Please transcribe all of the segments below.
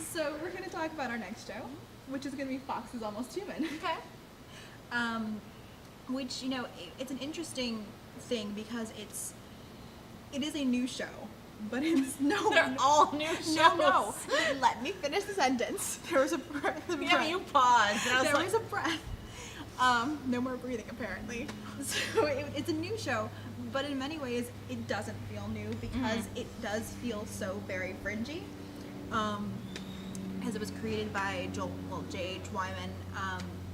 So we're going to talk about our next show, which is going to be Fox is Almost Human. Okay. Which, you know, it's an interesting thing because it is a new show, but it's no. They're all new shows. No. Let me finish the sentence. There was a breath. Yeah, you paused. And I was There like, was a breath. No more breathing, apparently. So it's a new show, but in many ways, it doesn't feel new because it does feel so very fringy. As it was created by J.H. Wyman.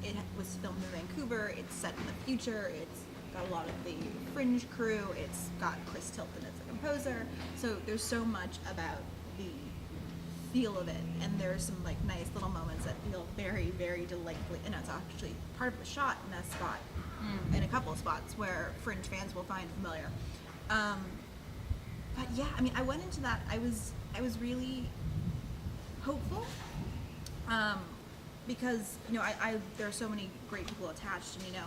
It was filmed in Vancouver. It's set in the future. It's got a lot of the Fringe crew. It's got Chris Tilton as the composer. So there's so much about the feel of it, and there's some like nice little moments that feel very, very delightfully. And it's actually part of the shot in a spot, in a couple of spots where Fringe fans will find familiar. But yeah, I mean, I went into that. I was really hopeful. Because, you know, I there are so many great people attached, and, you know,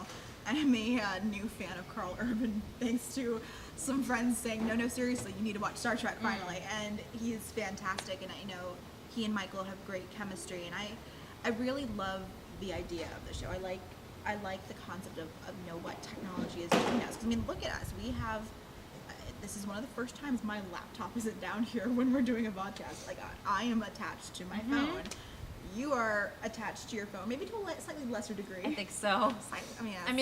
I'm a new fan of Carl Urban thanks to some friends saying, no, seriously, you need to watch Star Trek finally, and he is fantastic, and I know he and Michael have great chemistry, and I really love the idea of the show. I like the concept of you know, what technology is doing us. 'Cause, I mean, look at us. We have, this is one of the first times my laptop isn't down here when we're doing a podcast. Like, I am attached to my phone. You are attached to your phone, maybe to a slightly lesser degree. I think so. I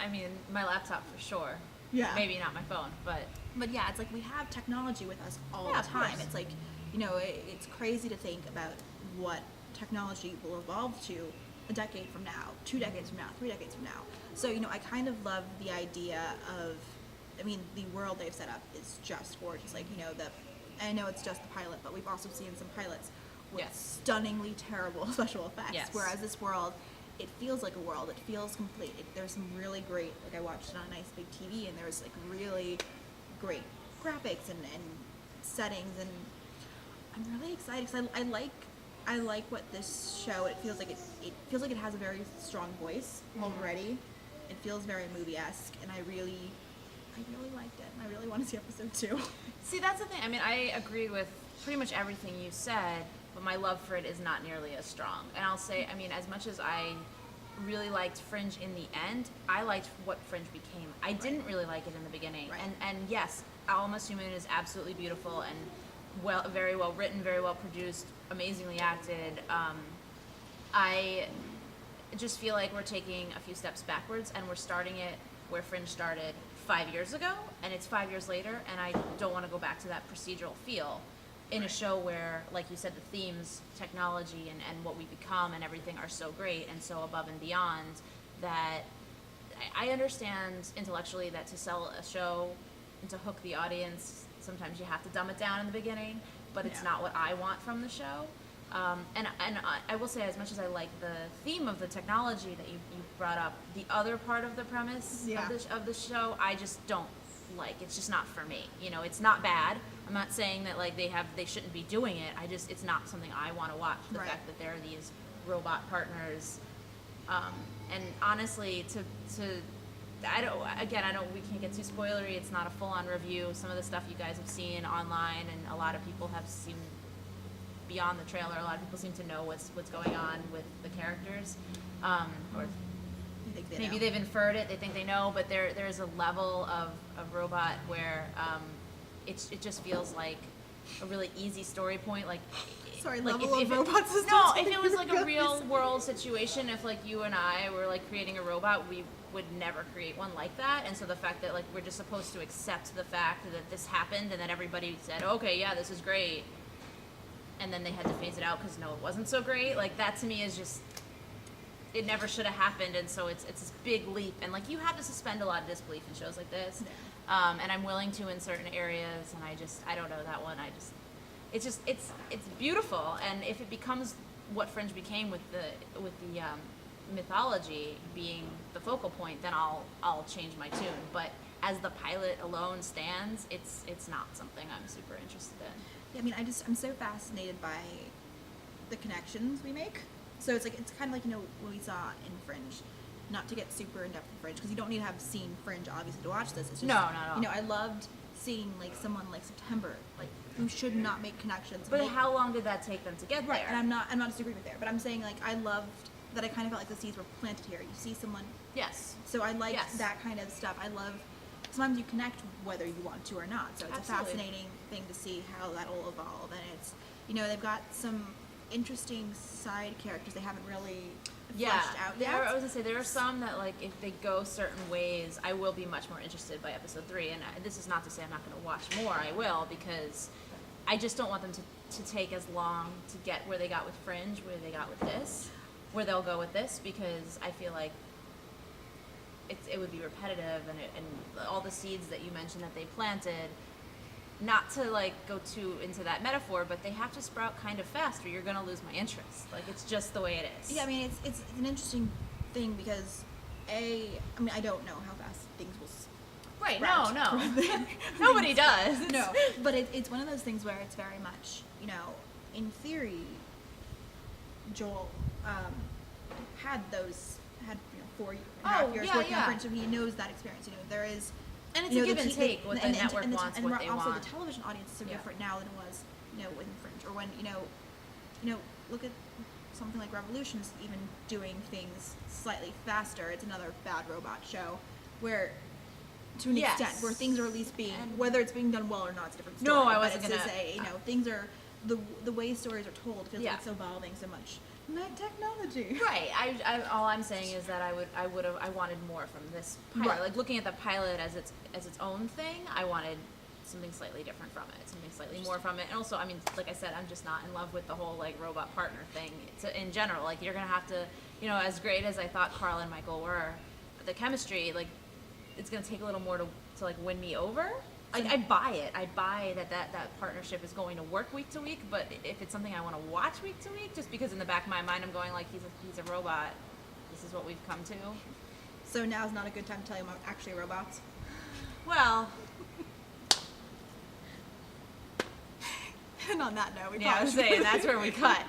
mean, my laptop for sure. Yeah. Maybe not my phone, but yeah, it's like we have technology with us all Yeah, the of time. course. It's like, you know, it's crazy to think about what technology will evolve to a decade from now, 2 decades from now, 3 decades from now. So, you know, I kind of love the idea of, I mean, the world they've set up is just gorgeous. Like, you know, I know it's just the pilot, but we've also seen some pilots with stunningly terrible special effects. Yes. Whereas this world, it feels like a world. It feels complete. There's some really great, like I watched it on a nice big TV, and there's like really great graphics and settings, and I'm really excited because I like what this show. It feels like it feels like it has a very strong voice already. It feels very movie-esque, and I really liked it, and I really want to see episode 2. see, that's the thing. I mean, I agree with pretty much everything you said, but my love for it is not nearly as strong. And I'll say, I mean, as much as I really liked Fringe in the end, I liked what Fringe became. I didn't really like it in the beginning. Right. And yes, Almost Human is absolutely beautiful and very well written, very well produced, amazingly acted. I just feel like we're taking a few steps backwards, and we're starting it where Fringe started 5 years ago, and it's 5 years later, and I don't want to go back to that procedural feel in a show where, like you said, the themes, technology, and what we become and everything are so great and so above and beyond that I understand intellectually that to sell a show and to hook the audience, sometimes you have to dumb it down in the beginning, but it's not what I want from the show. And I will say, as much as I like the theme of the technology that you brought up, the other part of the premise of the show, I just don't like. It's just not for me. You know, it's not bad. I'm not saying that like they shouldn't be doing it. It's not something I want to watch. The fact that there are these robot partners, and honestly, we can't get too spoilery. It's not a full-on review. Some of the stuff you guys have seen online, and a lot of people have seen beyond the trailer. A lot of people seem to know what's going on with the characters, or maybe they've inferred it. They think they know, but there is a level of robot where it just feels like a really easy story point. Like, sorry, like level of robot systems. No, if it was like a real world situation, if like you and I were like creating a robot, we would never create one like that. And so the fact that like we're just supposed to accept the fact that this happened, and that everybody said, okay, yeah, this is great, and then they had to phase it out because no, it wasn't so great. Like, that to me is just, it never should have happened. And so it's this big leap, and like you have to suspend a lot of disbelief in shows like this. And I'm willing to in certain areas, and I don't know that one. It's beautiful, and if it becomes what Fringe became with the mythology being the focal point, then I'll change my tune. But as the pilot alone stands, it's not something I'm super interested in. Yeah, I mean, I'm so fascinated by the connections we make. So it's kind of like, you know, what we saw in Fringe. Not to get super in depth in Fringe, because you don't need to have seen Fringe obviously to watch this. It's just, No, not at all. You know, I loved seeing like someone like September, like who should not make connections. But how long did that take them to get right, there? and I'm not disagreeing with there, but I'm saying like I loved that. I kind of felt like the seeds were planted here. You see someone, Yes. so I liked Yes. that kind of stuff. I love sometimes you connect whether you want to or not. So it's Absolutely. a fascinating thing to see how that'll evolve, and it's they've got some interesting side characters they haven't really fleshed out yet. I was gonna say there are some that like if they go certain ways, I will be much more interested by episode 3. And this is not to say I'm not gonna watch more. I will, because I just don't want them to take as long to get where they got with Fringe, where they got with this, where they'll go with this, because I feel like it would be repetitive, and all the seeds that you mentioned that they planted, not to like go too into that metaphor, but they have to sprout kind of fast or you're gonna lose my interest. Like it's just the way it is. Yeah, I mean it's an interesting thing because I don't know how fast things will Right, sprout. no. Nobody does. No, but it's one of those things where it's very much, in theory, Joel had 4.5 years working on Fringe, so he knows that experience. There is, and it's a give and take. What the network wants, what they also want. the television audience is so different now than it was, with Fringe, or when look at something like Revolution's even doing things slightly faster. It's another Bad Robot show where, to an extent, where things are at least being, whether it's being done well or not, it's a different story. No, I wasn't but gonna. To say, things are the way stories are told feels like it's Yeah. evolving so much. Not technology. Right. All I'm saying is that I wanted more from this pilot. Right. Like looking at the pilot as its own thing, I wanted something slightly different from it, something slightly more from it. And also, like I said, I'm just not in love with the whole like robot partner thing. In general, like you're gonna have to, as great as I thought Carl and Michael were, the chemistry, like it's gonna take a little more to like win me over. Like I buy it. I buy that partnership is going to work week to week. But if it's something I want to watch week to week, just because in the back of my mind I'm going like he's a robot. This is what we've come to. So now's not a good time to tell you I'm actually robots. Well. And on that note, I was saying that's where we cut.